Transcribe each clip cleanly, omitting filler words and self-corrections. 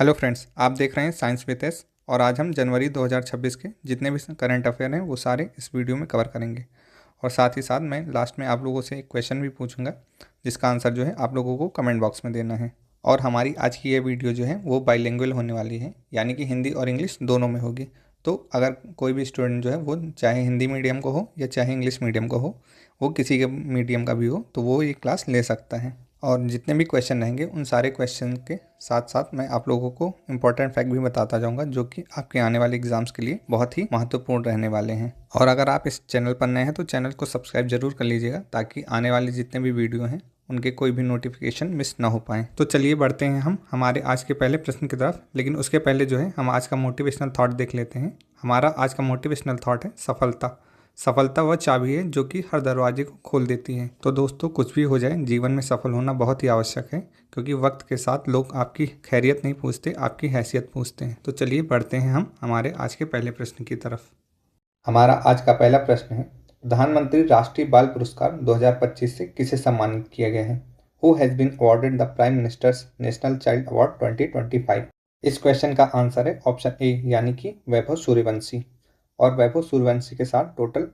Hello friends, आप देख रहे हैं साइंस विद एस। और आज हम जनवरी 2026 के जितने भी करंट अफेयर हैं वो सारे इस वीडियो में कवर करेंगे। और साथ ही साथ मैं लास्ट में आप लोगों से एक क्वेश्चन भी पूछूंगा जिसका आंसर जो है आप लोगों को कमेंट बॉक्स में देना है। और हमारी आज की ये वीडियो जो है वो बाइलिंगुअल होने वाली है, यानी कि हिंदी और इंग्लिश दोनों में होगी। तो अगर कोई भी स्टूडेंट जो है वो चाहे हिंदी मीडियम को हो या चाहे इंग्लिश मीडियम को हो, वो किसी के मीडियम का भी हो, तो वो ये क्लास ले सकता है। और जितने भी क्वेश्चन रहेंगे उन सारे क्वेश्चन के साथ साथ मैं आप लोगों को इम्पोर्टेंट फैक्ट भी बताता जाऊंगा जो कि आपके आने वाले एग्जाम्स के लिए बहुत ही महत्वपूर्ण रहने वाले हैं। और अगर आप इस चैनल पर नए हैं तो चैनल को सब्सक्राइब जरूर कर लीजिएगा ताकि आने वाले जितने भी वीडियो हैं उनके कोई भी नोटिफिकेशन मिस ना हो पाए। तो चलिए बढ़ते हैं हम हमारे आज के पहले प्रश्न की तरफ। लेकिन उसके पहले जो है हम आज का मोटिवेशनल थॉट देख लेते हैं। हमारा आज का मोटिवेशनल थॉट है सफलता। सफलता वह चाबी है जो कि हर दरवाजे को खोल देती है। तो दोस्तों, कुछ भी हो जाए, जीवन में सफल होना बहुत ही आवश्यक है, क्योंकि वक्त के साथ लोग आपकी खैरियत नहीं पूछते, आपकी हैसियत पूछते हैं। तो चलिए बढ़ते हैं हम हमारे आज के पहले प्रश्न की तरफ। हमारा आज का पहला प्रश्न है, प्रधानमंत्री राष्ट्रीय बाल पुरस्कार 2025 से किसे सम्मानित किया गया है? Who has been awarded the Prime Minister's National Child Award 2025? इस क्वेश्चन का आंसर है ऑप्शन ए, यानी कि वैभव सूर्यवंशी। और वैभव सूर्यवंशी के साथ टोटल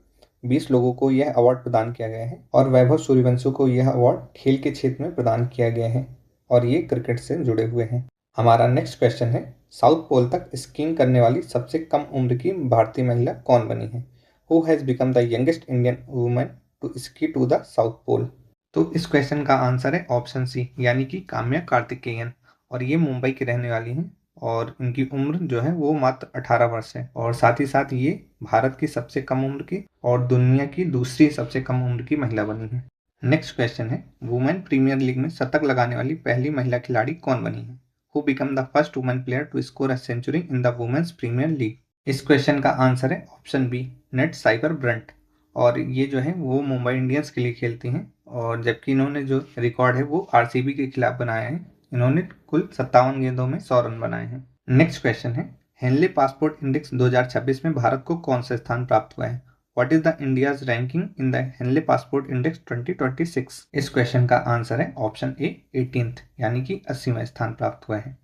20 लोगों को यह अवार्ड प्रदान किया गया है। और वैभव सूर्यवंशी को यह अवार्ड खेल के क्षेत्र में प्रदान किया गया है और ये क्रिकेट से जुड़े हुए हैं। हमारा नेक्स्ट क्वेश्चन है, साउथ पोल तक स्कीइंग करने वाली सबसे कम उम्र की भारतीय महिला कौन बनी है? Who has become the youngest Indian women to ski to the South Pole? तो इस क्वेश्चन का आंसर है ऑप्शन सी, यानी कि काम्या कार्तिकेयन। और ये मुंबई की रहने वाली हैं और इनकी उम्र जो है वो मात्र 18 वर्ष है। और साथ ही साथ ये भारत की सबसे कम उम्र की और दुनिया की दूसरी सबसे कम उम्र की महिला बनी है। नेक्स्ट क्वेश्चन है, वुमेन प्रीमियर लीग में शतक लगाने वाली पहली महिला खिलाड़ी कौन बनी है? Who became the first woman player to score a century in the Women's Premier League? इस क्वेश्चन का आंसर है option B, Nat Sciver Brunt. और ये जो है वो मुंबई इंडियंस के लिए खेलती हैं, और जबकि इन्होंने जो रिकॉर्ड है वो आरसीबी के खिलाफ बनाया है। इन्होंने कुल 57 गेंदों में 100 रन बनाए हैं। नेक्स्ट क्वेश्चन है, हेनले पासपोर्ट इंडेक्स 2026 में भारत को कौन सा स्थान प्राप्त हुआ है? What is the India's ranking in the Henley Passport Index 2026? इस क्वेश्चन का आंसर है ऑप्शन ए, 18th, यानी कि 80वां स्थान प्राप्त हुआ है।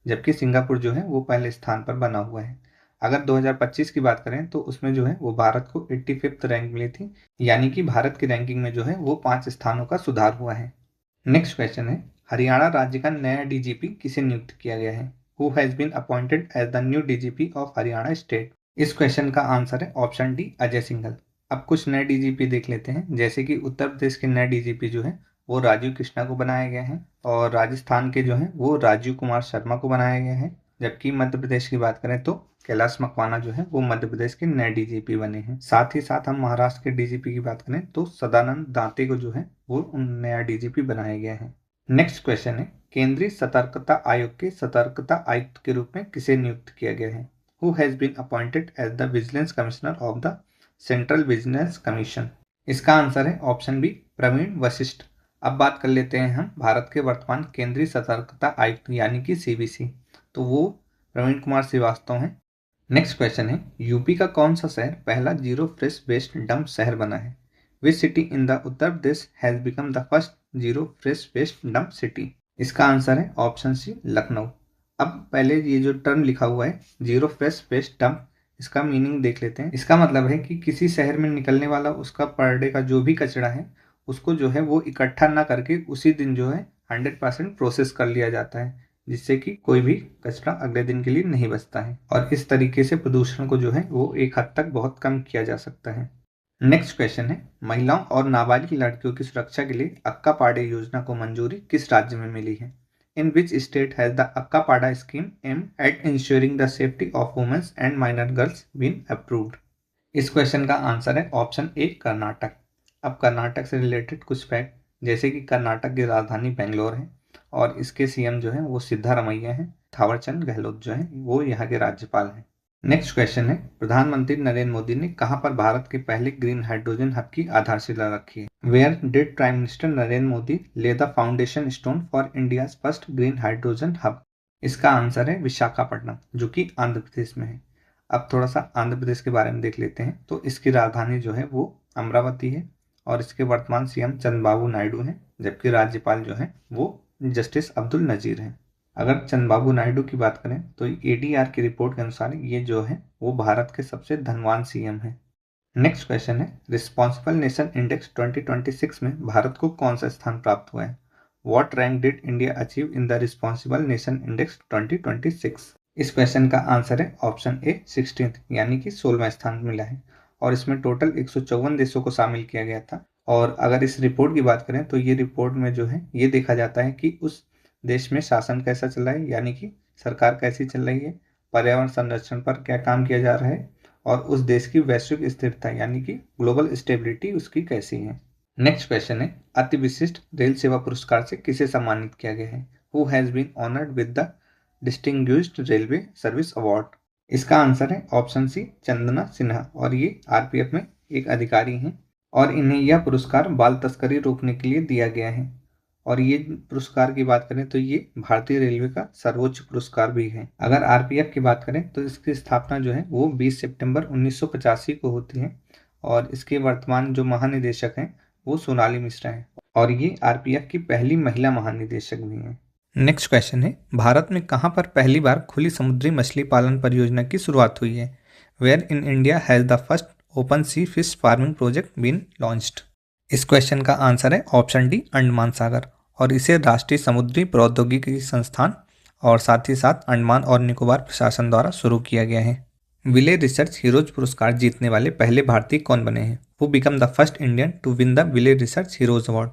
जबकि सिंगापुर जो है वो पहले स्थान पर बना हुआ है। अगर 2025 की बात करें तो उसमें जो है वो भारत को 85th रैंक मिली थी, यानी कि भारत की रैंकिंग में जो है वो 5 स्थानों का सुधार हुआ है। नेक्स्ट क्वेश्चन है, हरियाणा राज्य का नया डीजीपी किसे नियुक्त किया गया है? Who has been appointed as the new DGP of Haryana state? इस क्वेश्चन का आंसर है ऑप्शन डी, अजय सिंघल। अब कुछ नए डीजीपी देख लेते हैं, जैसे कि उत्तर प्रदेश के नए डीजीपी जो है वो राजीव कृष्णा को बनाया गया है। और राजस्थान के जो है वो राजीव कुमार शर्मा को बनाया गया है। जबकि मध्य प्रदेश की बात करें तो कैलाश मकवाना जो है वो मध्य प्रदेश के नए डीजीपी बने हैं। साथ ही साथ हम महाराष्ट्र के डीजीपी की बात करें तो सदानंद दांते को जो है वो नया डीजीपी बनाया गया है। नेक्स्ट क्वेश्चन है, केंद्रीय सतर्कता आयोग के सतर्कता आयुक्त के रूप में किसे नियुक्त किया गया है? Who has been appointed as the Vigilance Commissioner of the Central Vigilance Commission? इसका आंसर है ऑप्शन बी, प्रवीण वशिष्ठ। अब बात कर लेते हैं हम भारत के वर्तमान केंद्रीय सतर्कता आयुक्त यानी कि सीबीसी। तो वो प्रवीण कुमार श्रीवास्तव हैं। नेक्स्ट क्वेश्चन है, यूपी का कौन सा शहर पहला जीरो फ्रेश वेस्ट डंप शहर बना है? Which city in the Uttar Pradesh has become the first zero fresh waste dump city? इसका आंसर है ऑप्शन सी, लखनऊ। अब पहले ये जो टर्म लिखा हुआ है जीरो फ्रेश वेस्ट डंप, इसका मीनिंग देख लेते हैं। इसका मतलब है कि किसी शहर में निकलने वाला उसका पर डे का जो भी कचरा है उसको जो है वो इकट्ठा ना करके उसी दिन जो है 100% प्रोसेस कर लिया जाता है, जिससे कि कोई भी कचरा अगले दिन के लिए नहीं बचता है। और इस तरीके से प्रदूषण को जो है वो एक हद तक बहुत कम किया जा सकता है। नेक्स्ट क्वेश्चन है, महिलाओं और नाबालिग लड़कियों की सुरक्षा के लिए अक्का पाड़े योजना को मंजूरी किस राज्य में मिली है? In which state has the Akka Pada scheme aimed at ensuring the safety of women and minor girls been approved? इस क्वेश्चन का आंसर है ऑप्शन ए, कर्नाटक। अब कर्नाटक से रिलेटेड कुछ फैक्ट, जैसे कि कर्नाटक की राजधानी बेंगलोर है और इसके सीएम जो है वो सिद्धारमैया है। थावरचंद गहलोत जो है वो यहाँ के राज्यपाल हैं। नेक्स्ट क्वेश्चन है, प्रधानमंत्री नरेंद्र मोदी ने कहां पर भारत के पहले ग्रीन हाइड्रोजन हब की आधारशिला रखी है? Where did prime minister Narendra Modi lay the foundation stone for India's first green hydrogen hub? इसका आंसर है विशाखापट्टनम, जो कि आंध्र प्रदेश में है। अब थोड़ा सा आंध्र प्रदेश के बारे में देख लेते हैं। तो इसकी राजधानी जो है वो अमरावती है और इसके वर्तमान सीएम चंद्रबाबू नायडू हैं, जबकि राज्यपाल जो है वो जस्टिस अब्दुल नजीर हैं। अगर चंद्रबाबू नायडू की बात करें तो ADR की रिपोर्ट के अनुसार ये जो है वो भारत के सबसे धनवान CM है। नेक्स्ट क्वेश्चन है, रिस्पॉन्सिबल नेशन इंडेक्स 2026 में भारत को कौन सा स्थान प्राप्त हुआ है? What rank did India achieve in the responsible nation index 2026? इस क्वेश्चन का आंसर है ऑप्शन ए 16th, यानी कि 16वां स्थान मिला है और इसमें टोटल 154 देशों को शामिल किया गया था। और अगर इस रिपोर्ट की बात करें तो ये रिपोर्ट में जो है ये देखा जाता है कि उस देश में शासन कैसा चल रहा है, यानी कि सरकार कैसी चल रही है, पर्यावरण संरक्षण पर क्या काम किया जा रहा है और उस देश की वैश्विक स्थिरता यानी कि ग्लोबल स्टेबिलिटी उसकी कैसी है। नेक्स्ट क्वेश्चन है, अति विशिष्ट रेल सेवा पुरस्कार से किसे सम्मानित किया गया है? Who has been honoured with the distinguished railway service award? इसका आंसर है ऑप्शन सी चंदना सिन्हा और ये RPF में एक अधिकारी हैं और इन्हें यह पुरस्कार बाल तस्करी रोकने के लिए दिया गया है। और ये पुरस्कार की बात करें तो ये भारतीय रेलवे का सर्वोच्च पुरस्कार भी है। अगर RPF की बात करें तो इसकी स्थापना जो है वो 20 सितंबर 1985 को होती है और इसके वर्तमान जो महानिदेशक हैं वो सोनाली मिश्रा हैं और ये RPF की पहली महिला महानिदेशक भी हैं। नेक्स्ट क्वेश्चन है, भारत में कहाँ पर पहली बार खुली समुद्री मछली पालन परियोजना की शुरुआत हुई है? Where in India has the first open sea fish farming project been launched? इस क्वेश्चन का आंसर है ऑप्शन डी अंडमान सागर और इसे राष्ट्रीय समुद्री प्रौद्योगिकी संस्थान और साथ ही साथ अंडमान और निकोबार प्रशासन द्वारा शुरू किया गया है। विले रिसर्च हीरोज पुरस्कार जीतने वाले पहले भारतीय कौन बने हैं? Who become the first Indian to win the Wiley research heroes award?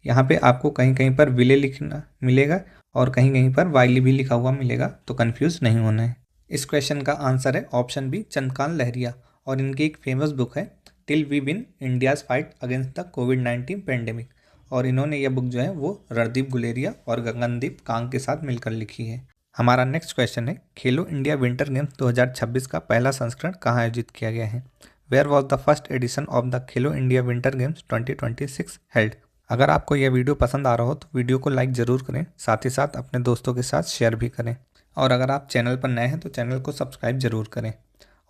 यहाँ पे आपको कहीं कहीं पर विले लिखना मिलेगा और कहीं कहीं पर वाइली भी लिखा हुआ मिलेगा, तो कंफ्यूज नहीं होना है। इस क्वेश्चन का आंसर है ऑप्शन बी चंद्रकांत लहरिया और इनकी एक फेमस बुक है till we win India's fight against the कोविड-19 पेंडेमिक और इन्होंने यह बुक जो है वो रणदीप गुलेरिया और गगनदीप कांग के साथ मिलकर लिखी है। हमारा नेक्स्ट क्वेश्चन है, खेलो इंडिया विंटर गेम्स 2026 का पहला संस्करण कहाँ आयोजित किया गया है? Where was the first edition of the Khelo India winter games 2026 held? अगर आपको यह वीडियो पसंद आ रहा हो तो वीडियो को लाइक ज़रूर करें, साथ ही साथ अपने दोस्तों के साथ शेयर भी करें और अगर आप चैनल पर नए हैं तो चैनल को सब्सक्राइब जरूर करें।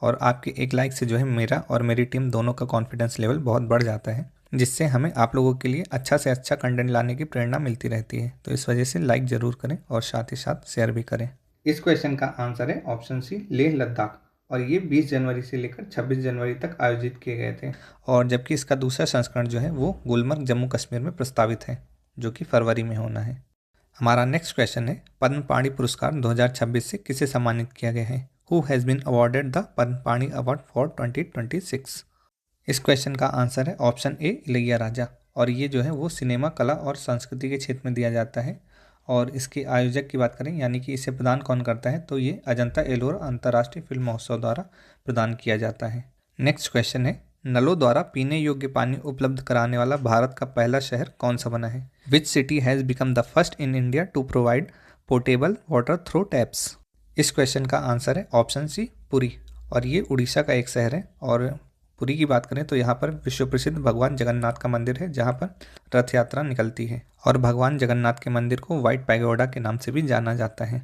और आपके एक लाइक से जो है मेरा और मेरी टीम दोनों का कॉन्फिडेंस लेवल बहुत बढ़ जाता है, जिससे हमें आप लोगों के लिए अच्छा से अच्छा कंटेंट लाने की प्रेरणा मिलती रहती है। तो इस वजह से लाइक ज़रूर करें और साथ ही साथ शेयर भी करें। इस क्वेश्चन का आंसर है ऑप्शन सी लेह लद्दाख और ये 20 जनवरी से लेकर 26 जनवरी तक आयोजित किए गए थे और जबकि इसका दूसरा संस्करण जो है वो गुलमर्ग जम्मू कश्मीर में प्रस्तावित है, जो कि फरवरी में होना है। हमारा नेक्स्ट क्वेश्चन है, पद्म पाणि पुरस्कार 2026 से किसे सम्मानित किया गया है? Who has been awarded the Padmapani award for 2026? इस क्वेश्चन का आंसर है ऑप्शन ए इलैयाराजा और ये जो है वो सिनेमा कला और संस्कृति के क्षेत्र में दिया जाता है और इसके आयोजक की बात करें यानी कि इसे प्रदान कौन करता है तो ये अजंता एलोरा अंतर्राष्ट्रीय फिल्म महोत्सव द्वारा प्रदान किया जाता है। नेक्स्ट क्वेश्चन है, नलों द्वारा पीने योग्य पानी उपलब्ध कराने वाला भारत का पहला शहर कौन सा बना है? Which city has become the first in India to provide portable water through taps? इस क्वेश्चन का आंसर है ऑप्शन सी पुरी और ये उड़ीसा का एक शहर है और पुरी की बात करें तो यहाँ पर विश्व प्रसिद्ध भगवान जगन्नाथ का मंदिर है जहाँ पर रथ यात्रा निकलती है और भगवान जगन्नाथ के मंदिर को व्हाइट पैगोडा के नाम से भी जाना जाता है।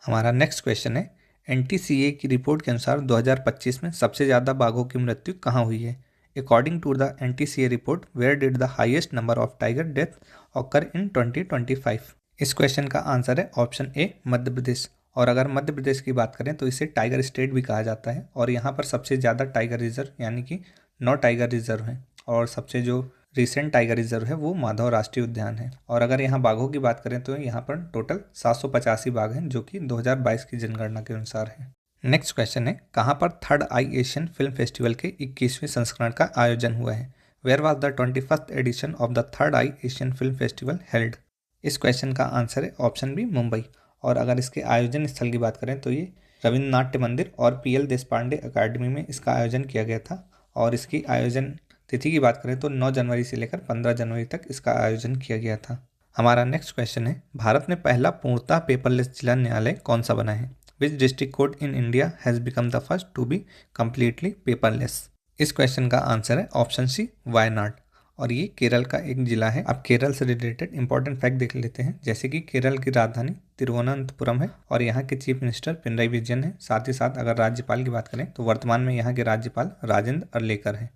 हमारा नेक्स्ट क्वेश्चन है, NTCA की रिपोर्ट के अनुसार 2025 में सबसे ज़्यादा बाघों की मृत्यु कहाँ हुई है? According to the NTCA report where did the highest number of tiger death occur in 2025? इस क्वेश्चन का आंसर है ऑप्शन ए मध्य प्रदेश और अगर मध्य प्रदेश की बात करें तो इसे टाइगर स्टेट भी कहा जाता है और यहाँ पर सबसे ज़्यादा टाइगर रिजर्व यानी कि 9 टाइगर रिजर्व हैं और सबसे जो रिसेंट टाइगर रिजर्व है वो माधव राष्ट्रीय उद्यान है। और अगर यहाँ बाघों की बात करें तो यहाँ पर टोटल 785 बाघ हैं जो कि 2022 की जनगणना के अनुसार है। नेक्स्ट क्वेश्चन है, कहाँ पर third eye Asian film festival के 21वें संस्करण का आयोजन हुआ है? Where was the 21st edition of the third eye Asian film festival held? इस क्वेश्चन का आंसर है ऑप्शन बी मुंबई और अगर इसके आयोजन स्थल की बात करें तो ये रविंद्र नाट्य मंदिर और PL देशपांडे अकादमी में इसका आयोजन किया गया था और इसकी आयोजन तिथि की बात करें तो 9 जनवरी से लेकर 15 जनवरी तक इसका आयोजन किया गया था। हमारा नेक्स्ट क्वेश्चन है, भारत में पहला पूर्णतः पेपरलेस जिला न्यायालय कौन सा बना है? Which district court in India has become the first to be completely paperless? इस क्वेश्चन का आंसर है ऑप्शन सी वायनाड और ये केरल का एक जिला है। अब केरल से रिलेटेड इंपॉर्टेंट फैक्ट देख लेते हैं, जैसे कि केरल की राजधानी तिरुवनंतपुरम है और यहाँ के चीफ मिनिस्टर पिनराई विजयन है। साथ ही साथ अगर राज्यपाल की बात करें तो वर्तमान में यहाँ के राज्यपाल राजेंद्र अर्लेकर हैं।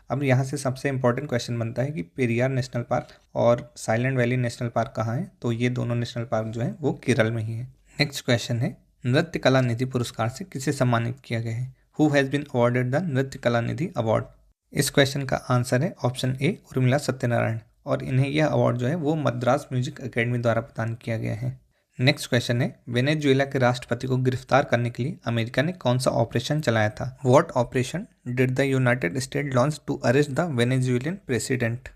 अब यहाँ से सबसे इंपॉर्टेंट क्वेश्चन बनता है कि पेरियार नेशनल पार्क और साइलेंट वैली नेशनल पार्क कहाँ है? तो ये दोनों नेशनल पार्क जो है वो केरल में ही है। नेक्स्ट क्वेश्चन है, नृत्य कला निधि पुरस्कार से किसे सम्मानित किया गया है? Who has been awarded the Nritya Kala Nidhi award? इस क्वेश्चन का आंसर है ऑप्शन ए, उर्मिला सत्यनारायण, और इन्हें यह अवार्ड जो है वो मद्रास म्यूजिक एकेडमी द्वारा प्रदान किया गया है। नेक्स्ट क्वेश्चन है, वेनेजुएला के राष्ट्रपति को गिरफ्तार करने के लिए अमेरिका ने कौन सा ऑपरेशन चलाया था? What operation did the United State launch to arrest the Venezuelan president?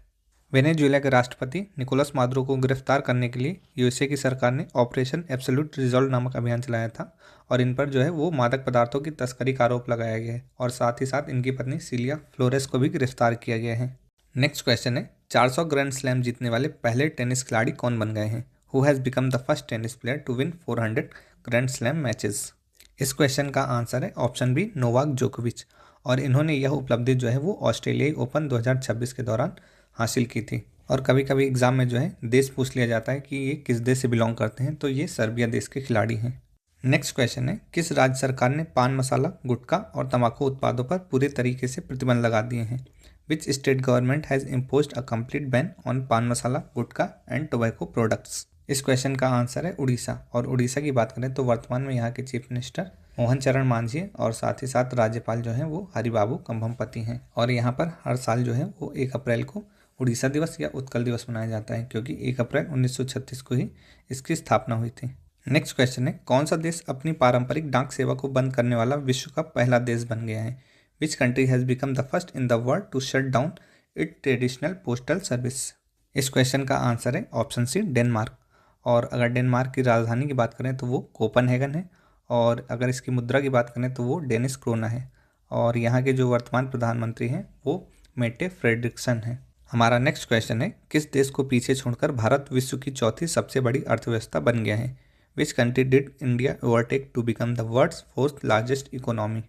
Venezuela के राष्ट्रपति निकोलस मादुरो को गिरफ्तार करने के लिए यूएसए की सरकार ने ऑपरेशन एब्सोल्यूट रिजॉल्व नामक अभियान चलाया था, और इन पर जो है वो मादक पदार्थों की तस्करी का आरोप लगाया गया है, और साथ ही साथ इनकी पत्नी सिलिया फ्लोरेस को भी गिरफ्तार किया गया है। नेक्स्ट क्वेश्चन है, 400 ग्रैंड स्लैम जीतने वाले पहले टेनिस खिलाड़ी कौन बन गए हैं? Who has become the first tennis player to win 400 grand slam matches? इस क्वेश्चन का आंसर है ऑप्शन बी, नोवाक जोकोविच, और इन्होंने यह उपलब्धि जो है वो ऑस्ट्रेलियाई ओपन 2026 के दौरान हासिल की थी। और कभी कभी एग्जाम में जो है देश पूछ लिया जाता है कि ये किस देश से बिलोंग करते हैं, तो ये सर्बिया देश के खिलाड़ी हैं। नेक्स्ट क्वेश्चन है, किस राज्य सरकार ने पान मसाला, गुटखा और तंबाकू उत्पादों पर पूरे तरीके से प्रतिबंध लगा दिए हैं? Which state government has imposed a complete ban on पान मसाला, गुटखा एंड टोबैको प्रोडक्ट्स? इस क्वेश्चन का आंसर है उड़ीसा, और उड़ीसा की बात करें तो वर्तमान में यहाँ के चीफ मिनिस्टर मोहन चरण मांझी हैं, और साथ ही साथ राज्यपाल जो हैं वो हरिबाबू कंभमपति हैं। और यहाँ पर हर साल जो है वो 1 अप्रैल को उड़ीसा दिवस या उत्कल दिवस मनाया जाता है, क्योंकि 1 अप्रैल 1936 को ही इसकी स्थापना हुई थी। नेक्स्ट क्वेश्चन है, कौन सा देश अपनी पारंपरिक डाक सेवा को बंद करने वाला विश्व का पहला देश बन गया है? Which country has become the first in the world to shut down it traditional postal service? इस क्वेश्चन का आंसर है ऑप्शन सी, डेनमार्क। और अगर डेनमार्क की राजधानी की बात करें तो वो कोपनहेगन है, और अगर इसकी मुद्रा की बात करें तो वो डेनिश क्रोना है, और यहाँ के जो वर्तमान प्रधानमंत्री हैं वो मेटे फ्रेडरिक्सन हैं। हमारा नेक्स्ट क्वेश्चन है, किस देश को पीछे छोड़कर भारत विश्व की चौथी सबसे बड़ी अर्थव्यवस्था बन गया है? Which country did India overtake to become the world's 4th largest economy?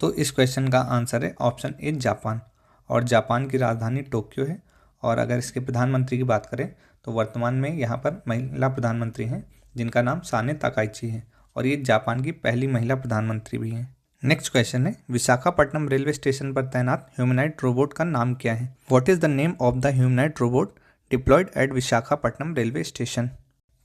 तो इस क्वेश्चन का आंसर है ऑप्शन ए, जापान, और जापान की राजधानी टोक्यो है। और अगर इसके प्रधानमंत्री की बात करें तो वर्तमान में यहाँ पर महिला प्रधानमंत्री हैं जिनका नाम साने ताकाइची है, और ये जापान की पहली महिला प्रधानमंत्री भी हैं। नेक्स्ट क्वेश्चन है, विशाखापट्टनम रेलवे स्टेशन पर तैनात ह्यूमनॉइड रोबोट का नाम क्या है? What is the name of the humanoid robot diploid eight Visakhapatnam railway station?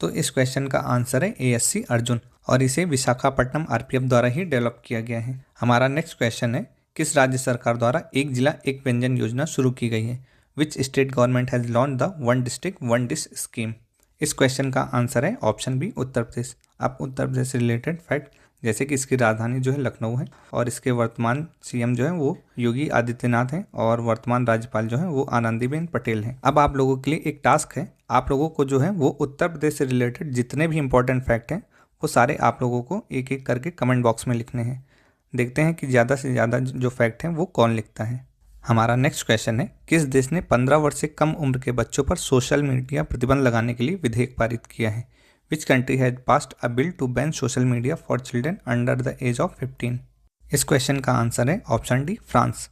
तो इस क्वेश्चन का आंसर है ASC अर्जुन, और इसे विशाखापट्टनम RPF द्वारा ही डेवलप किया गया है। हमारा नेक्स्ट क्वेश्चन है, किस राज्य सरकार द्वारा एक जिला एक व्यंजन योजना शुरू की गई है? Which state government has launch the one district one dish scheme? इस क्वेश्चन का आंसर है ऑप्शन बी, उत्तर प्रदेश। आप उत्तर प्रदेश से रिलेटेड फैक्ट, जैसे कि इसकी राजधानी जो है लखनऊ है, और इसके वर्तमान CM जो है वो योगी आदित्यनाथ हैं, और वर्तमान राज्यपाल जो है वो आनंदीबेन पटेल हैं। अब आप लोगों के लिए एक टास्क है, आप लोगों को जो है वो उत्तर प्रदेश से रिलेटेड जितने भी इंपॉर्टेंट फैक्ट हैं वो सारे आप लोगों को एक एक करके कमेंट बॉक्स में लिखने हैं। देखते हैं कि ज़्यादा से ज़्यादा जो फैक्ट हैं वो कौन लिखता है। हमारा नेक्स्ट क्वेश्चन है, किस देश ने 15 वर्ष से कम उम्र के बच्चों पर सोशल मीडिया प्रतिबंध लगाने के लिए विधेयक पारित किया है? Which country has passed a bill to ban social media for children under the age of 15? इस क्वेश्चन का आंसर है ऑप्शन डी, फ्रांस।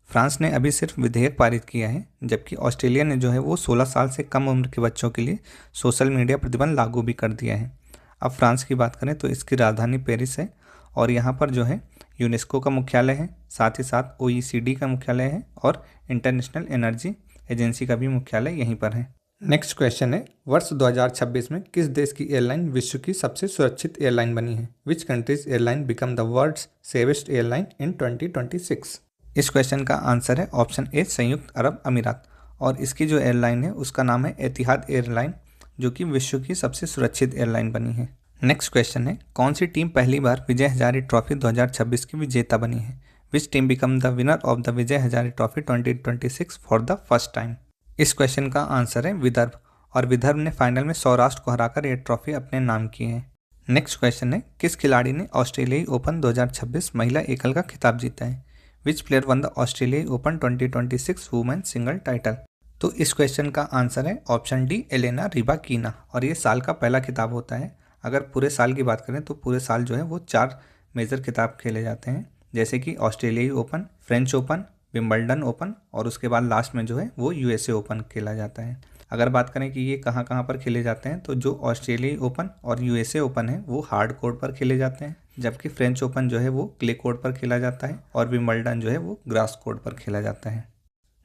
फ्रांस ने अभी सिर्फ विधेयक पारित किया है, जबकि ऑस्ट्रेलिया ने जो है वो 16 साल से कम उम्र के बच्चों के लिए सोशल मीडिया प्रतिबंध लागू भी कर दिया है। अब फ्रांस की बात करें तो इसकी राजधानी पेरिस है, और यहाँ पर जो है यूनेस्को का मुख्यालय है, साथ ही साथ OECD का मुख्यालय है, और इंटरनेशनल एनर्जी एजेंसी का भी मुख्यालय यहीं पर है। नेक्स्ट क्वेश्चन है, वर्ष 2026 में किस देश की एयरलाइन विश्व की सबसे सुरक्षित एयरलाइन बनी है? Which country's airline become the world's safest airline in 2026? इस क्वेश्चन का आंसर है ऑप्शन ए, संयुक्त अरब अमीरात, और इसकी जो एयरलाइन है उसका नाम है एतिहाद एयरलाइन, जो कि विश्व की सबसे सुरक्षित एयरलाइन बनी है। नेक्स्ट क्वेश्चन है, कौन सी टीम पहली बार विजय हजारे ट्रॉफी 2026 की विजेता बनी है? Which team become the winner of the Vijay Hazare trophy 2026 for the first time? इस क्वेश्चन का आंसर है विदर्भ, और विदर्भ ने फाइनल में सौराष्ट्र को हराकर यह ट्रॉफी अपने नाम की है। नेक्स्ट क्वेश्चन है, किस खिलाड़ी ने ऑस्ट्रेलियाई ओपन 2026 महिला एकल का खिताब जीता है? विच प्लेयर वन द ऑस्ट्रेलियाई ओपन 2026 वुमेन सिंगल टाइटल? तो इस क्वेश्चन का आंसर है ऑप्शन डी, एलेना रिबाकीना, और ये साल का पहला खिताब होता है। अगर पूरे साल की बात करें तो पूरे साल जो है वो 4 मेजर खिताब खेले जाते हैं, जैसे कि ऑस्ट्रेलियाई open, French open, Wimbledon open, और उसके बाद लास्ट में जो है वो USA ओपन खेला जाता है। अगर बात करें कि ये कहाँ कहाँ पर खेले जाते हैं, तो जो ऑस्ट्रेलियाई ओपन और USA ओपन है वो हार्ड कोर्ट पर खेले जाते हैं, जबकि फ्रेंच ओपन जो है वो क्ले कोर्ट पर खेला जाता है, और विंबलडन जो है वो ग्रास कोर्ट पर खेला जाता है।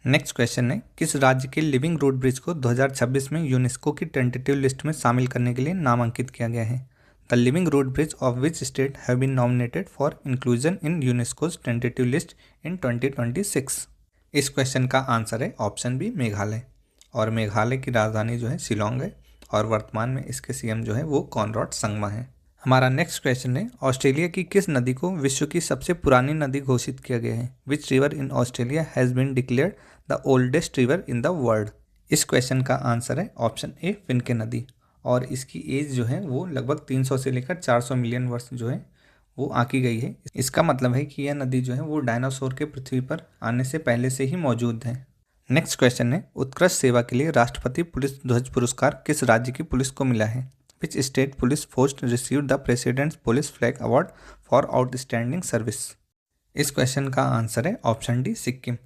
नेक्स्ट क्वेश्चन है, किस राज्य के लिविंग रूट ब्रिज को 2026 में यूनेस्को की टेंटेटिव लिस्ट में शामिल करने के लिए नामांकित किया गया है? The living root bridge of which state have been nominated for inclusion in UNESCO's tentative list in 2026। इस क्वेश्चन का आंसर है ऑप्शन बी मेघालय। और मेघालय की राजधानी जो है शिलोंग है और वर्तमान में इसके सीएम जो है वो कॉनराड संगमा है। हमारा नेक्स्ट क्वेश्चन है ऑस्ट्रेलिया की किस नदी को विश्व की सबसे पुरानी नदी घोषित किया गया है? Which river in Australia has been declared the oldest river in the world? इस क्वेश्चन का आंसर है ऑप्शन ए फिनके नदी। और इसकी एज जो है वो लगभग 300 से लेकर 400 मिलियन वर्ष जो है वो आंकी गई है। इसका मतलब है कि यह नदी जो है वो डायनासोर के पृथ्वी पर आने से पहले से ही मौजूद है। नेक्स्ट क्वेश्चन है उत्कृष्ट सेवा के लिए राष्ट्रपति पुलिस ध्वज पुरस्कार किस राज्य की पुलिस को मिला है? Which state police force received the presidents police flag award for outstanding service? इस क्वेश्चन का आंसर है ऑप्शन डी सिक्किम।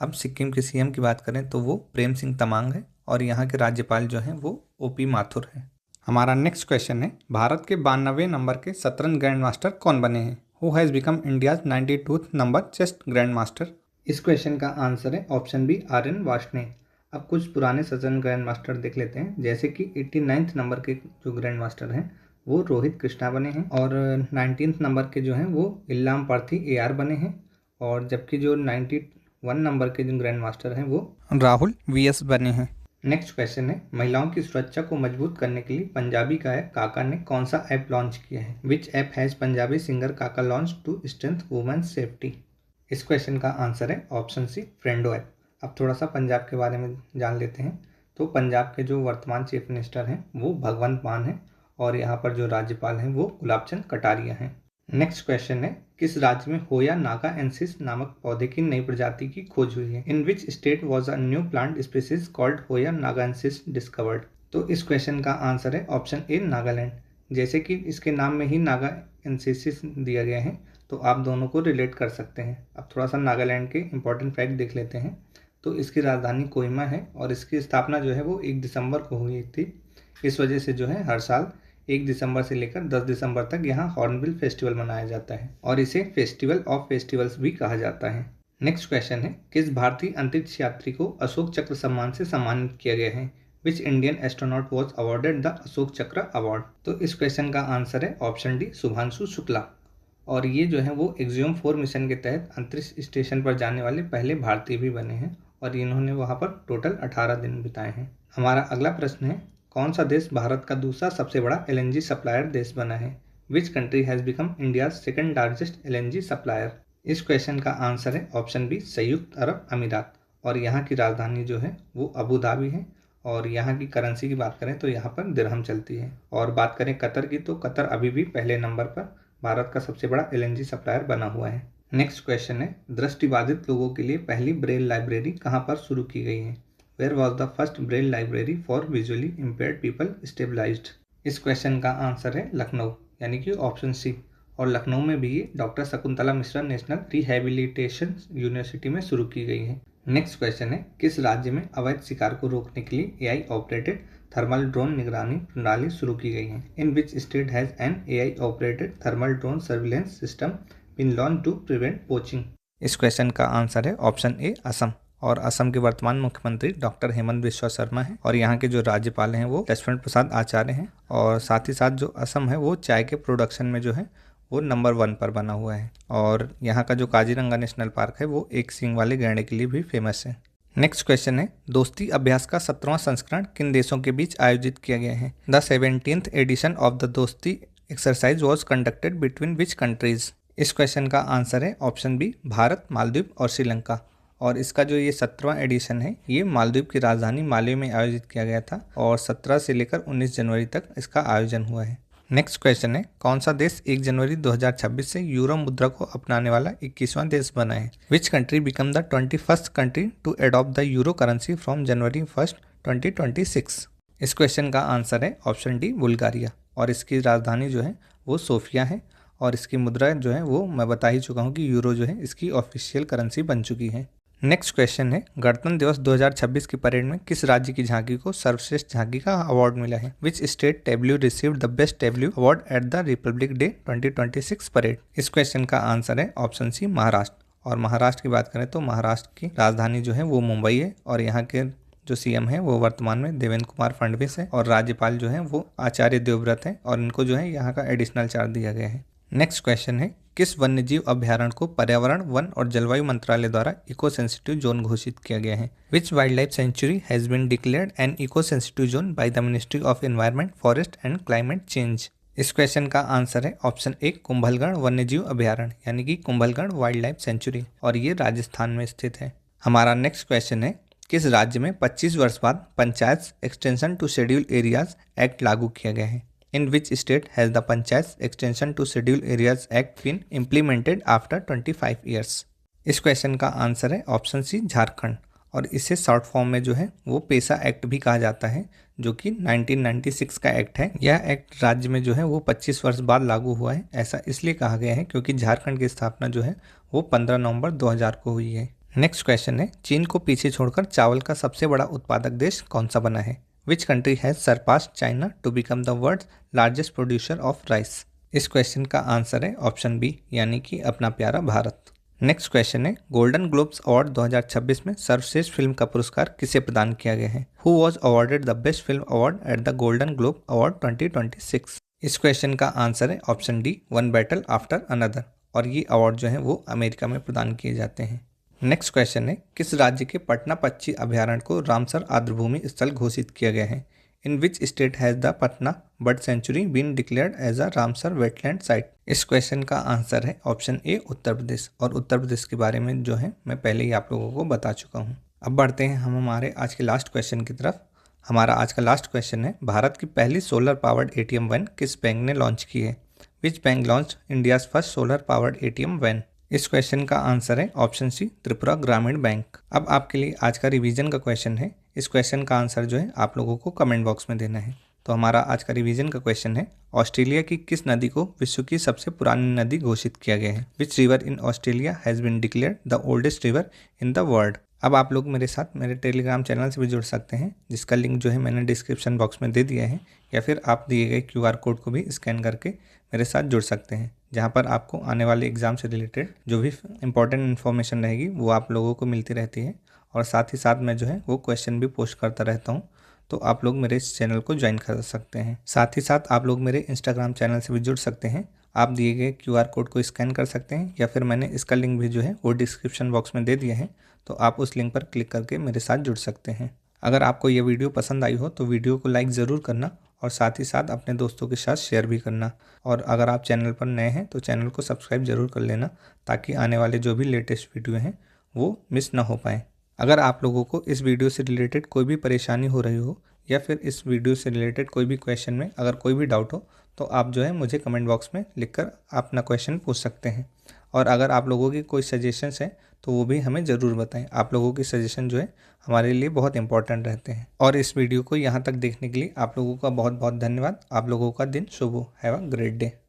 अब सिक्किम के सीएम की बात करें तो वो प्रेम सिंह तमांग है और यहाँ के राज्यपाल जो हैं वो ओपी माथुर है। हमारा नेक्स्ट क्वेश्चन है भारत के 92वें नंबर के शतरंज ग्रैंड मास्टर कौन बने हैं? Who has become India's 92th number chess grand master? इस क्वेश्चन का आंसर है ऑप्शन बी आर्यन वार्ष्णेय। अब कुछ पुराने शतरंज ग्रैंड मास्टर देख लेते हैं, जैसे कि 89th नंबर के जो ग्रैंड मास्टर हैं वो रोहित कृष्णा बने हैं और 19th नंबर के जो हैं वो इल्लाम पार्थी AR बने हैं और जबकि जो 91 नंबर के जो ग्रैंड मास्टर हैं वो राहुल VS बने हैं। नेक्स्ट क्वेश्चन है महिलाओं की सुरक्षा को मजबूत करने के लिए पंजाबी गायक काका ने कौन सा ऐप लॉन्च किया है? Which app has Punjabi singer Kaka launch to strength women's safety? इस क्वेश्चन का आंसर है ऑप्शन सी फ्रेंडो ऐप। अब थोड़ा सा पंजाब के बारे में जान लेते हैं। तो पंजाब के जो वर्तमान चीफ मिनिस्टर हैं वो भगवंत मान हैं और यहाँ पर जो राज्यपाल हैं वो गुलाब चंद कटारिया हैं। नेक्स्ट क्वेश्चन है किस राज्य में होया नागाएंसिस नामक पौधे की नई प्रजाति की खोज हुई है? In which state was a new plant species called Hoya nagaensis discovered? तो इस क्वेश्चन का आंसर है ऑप्शन ए नागालैंड। जैसे कि इसके नाम में ही नागाएंसिस दिया गया है तो आप दोनों को रिलेट कर सकते हैं। अब थोड़ा सा नागालैंड के इंपॉर्टेंट फैक्ट देख लेते हैं। तो इसकी राजधानी कोहिमा है और इसकी स्थापना जो है वो 1 दिसंबर को हुई थी। इस वजह से जो है हर साल 1 दिसंबर से लेकर 10 दिसंबर तक यहाँ हॉर्नबिल फेस्टिवल मनाया जाता है और इसे फेस्टिवल ऑफ फेस्टिवल्स भी कहा जाता है। नेक्स्ट क्वेश्चन है किस भारतीय अंतरिक्ष यात्री को अशोक चक्र सम्मान से सम्मानित किया गया है? Which Indian astronaut was awarded the Ashok चक्र अवार्ड? तो इस क्वेश्चन का आंसर है ऑप्शन डी शुभांशु शुक्ला। और ये जो है वो एक्सियोम 4 मिशन के तहत अंतरिक्ष स्टेशन पर जाने वाले पहले भारतीय भी बने हैं और इन्होंने वहाँ पर टोटल 18 दिन बिताए हैं। हमारा अगला प्रश्न है कौन सा देश भारत का दूसरा सबसे बड़ा LNG सप्लायर देश बना है? Which country has become India second largest LNG supplier? इस क्वेश्चन का आंसर है ऑप्शन बी संयुक्त अरब अमीरात और यहाँ की राजधानी जो है वो अबू धाबी है और यहाँ की करेंसी की बात करें तो यहाँ पर दिरहम चलती है। और बात करें कतर की तो कतर अभी भी पहले नंबर पर भारत का सबसे बड़ा LNG सप्लायर बना हुआ है। नेक्स्ट क्वेश्चन है दृष्टिबाधित लोगों के लिए पहली ब्रेल लाइब्रेरी कहाँ पर शुरू की गई है? Where was the first braille library for visually impaired people stabilized? इस क्वेश्चन का आंसर है लखनऊ यानी कि ऑप्शन सी। और लखनऊ में भी ये doctor Shakuntala Mishra national rehabilitation university में शुरू की गई है। नेक्स्ट क्वेश्चन है किस राज्य में अवैध शिकार को रोकने के लिए AI ऑपरेटेड थर्मल ड्रोन निगरानी प्रणाली शुरू की गई है? In which state has an AI operated thermal drone surveillance system been launch to prevent poaching? इस क्वेश्चन का आंसर है ऑप्शन ए असम। और असम के वर्तमान मुख्यमंत्री डॉक्टर हेमंत बिस्वा शर्मा हैं और यहाँ के जो राज्यपाल हैं वो लक्ष्मण प्रसाद आचार्य हैं और साथ ही साथ जो असम है वो चाय के प्रोडक्शन में जो है वो नंबर 1 पर बना हुआ है। और यहाँ का जो काजीरंगा नेशनल पार्क है वो एक सींग वाले गैंडे के लिए भी फेमस है। नेक्स्ट क्वेश्चन है दोस्ती अभ्यास का 17वां संस्करण किन देशों के बीच आयोजित किया गया है? The 17th edition of the Dosti exercise was conducted between which countries? इस क्वेश्चन का आंसर है ऑप्शन बी भारत, मालदीव और श्रीलंका। और इसका जो ये 17वां एडिशन है ये मालदीव की राजधानी माले में आयोजित किया गया था और 17 से लेकर 19 जनवरी तक इसका आयोजन हुआ है। नेक्स्ट क्वेश्चन है कौन सा देश 1 जनवरी 2026 से यूरो मुद्रा को अपनाने वाला 21वां देश बना है? Which country become the 21st country to adopt the euro currency from January 1, 2026? इस क्वेश्चन का आंसर है ऑप्शन डी बुल्गारिया और इसकी राजधानी जो है वो सोफिया है और इसकी मुद्रा जो है वो मैं बता ही चुका हूँ कि यूरो जो है इसकी ऑफिशियल करेंसी बन चुकी है। नेक्स्ट क्वेश्चन है गणतंत्र दिवस 2026 की परेड में किस राज्य की झांकी को सर्वश्रेष्ठ झांकी का अवार्ड मिला है? Which state Tableau received the best Tableau award at the Republic day 2026 parade? इस क्वेश्चन का आंसर है ऑप्शन सी महाराष्ट्र। और महाराष्ट्र की बात करें तो महाराष्ट्र की राजधानी जो है वो मुंबई है और यहाँ के जो सीएम है वो वर्तमान में देवेंद्र कुमार फडणवीस है और राज्यपाल जो है वो आचार्य देवव्रत है और इनको जो है यहाँ का एडिशनल चार्ज दिया गया है। नेक्स्ट क्वेश्चन है, किस वन्यजीव अभ्यारण्य को पर्यावरण, वन और जलवायु मंत्रालय द्वारा इको सेंसिटिव जोन घोषित किया गया है? Which wildlife sanctuary has been declared an eco sensitive zone by the ministry of environment, forest and climate change? इस क्वेश्चन का आंसर है ऑप्शन ए, कुंभलगढ़ वन्यजीव अभ्यारण्य यानी कि कुंभलगढ़ वाइल्ड लाइफ सेंचुरी, और ये राजस्थान में स्थित है। हमारा नेक्स्ट क्वेश्चन है, किस राज्य में 25 वर्ष बाद panchayat extension to schedule areas act लागू किया गया है? In which state has the panchayat extension to schedule areas act been implemented after 25 years? इस क्वेश्चन का आंसर है ऑप्शन सी, झारखंड, और इसे शॉर्ट फॉर्म में जो है वो पेसा एक्ट भी कहा जाता है, जो कि 1996 का एक्ट है। यह एक्ट राज्य में जो है वो 25 वर्ष बाद लागू हुआ है। ऐसा इसलिए कहा गया है क्योंकि झारखंड की स्थापना जो है वो 15 नवंबर 2000 को हुई है। नेक्स्ट क्वेश्चन है, चीन को पीछे छोड़कर चावल का सबसे बड़ा उत्पादक देश कौन सा बना है? Which country has surpassed China to become the world's largest producer of rice? इस क्वेश्चन का आंसर है ऑप्शन बी, यानी कि अपना प्यारा भारत। नेक्स्ट क्वेश्चन है, गोल्डन ग्लोब्स अवार्ड 2026 में सर्वश्रेष्ठ फिल्म का पुरस्कार किसे प्रदान किया गया है? Who was awarded the best film award at the golden globe award 2026? इस क्वेश्चन का आंसर है option D, one battle after another, और ये अवार्ड जो है वो अमेरिका में प्रदान किए जाते हैं। नेक्स्ट क्वेश्चन है, किस राज्य के पटना पक्षी अभ्यारण्य को रामसर आर्द्रभूमि स्थल घोषित किया गया है? In which state has the Patna bird sanctuary been declared as a Ramsar wetland site? इस क्वेश्चन का आंसर है ऑप्शन ए, उत्तर प्रदेश, और उत्तर प्रदेश के बारे में जो है मैं पहले ही आप लोगों को बता चुका हूँ। अब बढ़ते हैं हम हमारे आज के लास्ट क्वेश्चन की तरफ। हमारा आज का लास्ट क्वेश्चन है, भारत की पहली सोलर पावर्ड ATM वैन किस बैंक ने लॉन्च की है? Which bank launch India's first solar powered ATM van? इस क्वेश्चन का आंसर है option C, Tripura Gramin bank. अब आपके लिए आज का रिवीजन का क्वेश्चन है। इस क्वेश्चन का आंसर जो है आप लोगों को कमेंट बॉक्स में देना है। तो हमारा आज का रिवीजन का क्वेश्चन है, ऑस्ट्रेलिया की किस नदी को विश्व की सबसे पुरानी नदी घोषित किया गया है? Which river in Australia has been declared the oldest river in the world? अब आप लोग मेरे साथ मेरे टेलीग्राम चैनल से भी जुड़ सकते हैं, जिसका लिंक जो है मैंने डिस्क्रिप्शन बॉक्स में दे दिया है, या फिर आप दिए गए QR कोड को भी स्कैन करके मेरे साथ जुड़ सकते हैं, जहाँ पर आपको आने वाले एग्ज़ाम से रिलेटेड जो भी इंपॉर्टेंट इन्फॉर्मेशन रहेगी वो आप लोगों को मिलती रहती है। और साथ ही साथ मैं जो है वो क्वेश्चन भी पोस्ट करता रहता हूँ, तो आप लोग मेरे इस चैनल को ज्वाइन कर सकते हैं। साथ ही साथ आप लोग मेरे इंस्टाग्राम चैनल से भी जुड़ सकते हैं। आप दिए गए QR कोड को स्कैन कर सकते हैं, या फिर मैंने इसका लिंक भी जो है वो डिस्क्रिप्शन बॉक्स में दे दिया है, तो आप उस लिंक पर क्लिक करके मेरे साथ जुड़ सकते हैं। अगर आपको ये वीडियो पसंद आई हो तो वीडियो को लाइक ज़रूर करना, और साथ ही साथ अपने दोस्तों के साथ शेयर भी करना। और अगर आप चैनल पर नए हैं तो चैनल को सब्सक्राइब ज़रूर कर लेना, ताकि आने वाले जो भी लेटेस्ट वीडियो हैं वो मिस ना हो पाएँ। अगर आप लोगों को इस वीडियो से रिलेटेड कोई भी परेशानी हो रही हो, या फिर इस वीडियो से रिलेटेड कोई भी क्वेश्चन में अगर कोई भी डाउट हो, तो आप जो है मुझे कमेंट बॉक्स में लिखकर अपना क्वेश्चन पूछ सकते हैं। और अगर आप लोगों की कोई सजेशंस हैं तो वो भी हमें ज़रूर बताएं। आप लोगों की सजेशन जो है हमारे लिए बहुत इंपॉर्टेंट रहते हैं। और इस वीडियो को यहाँ तक देखने के लिए आप लोगों का बहुत बहुत धन्यवाद। आप लोगों का दिन शुभ हो। Have a great day.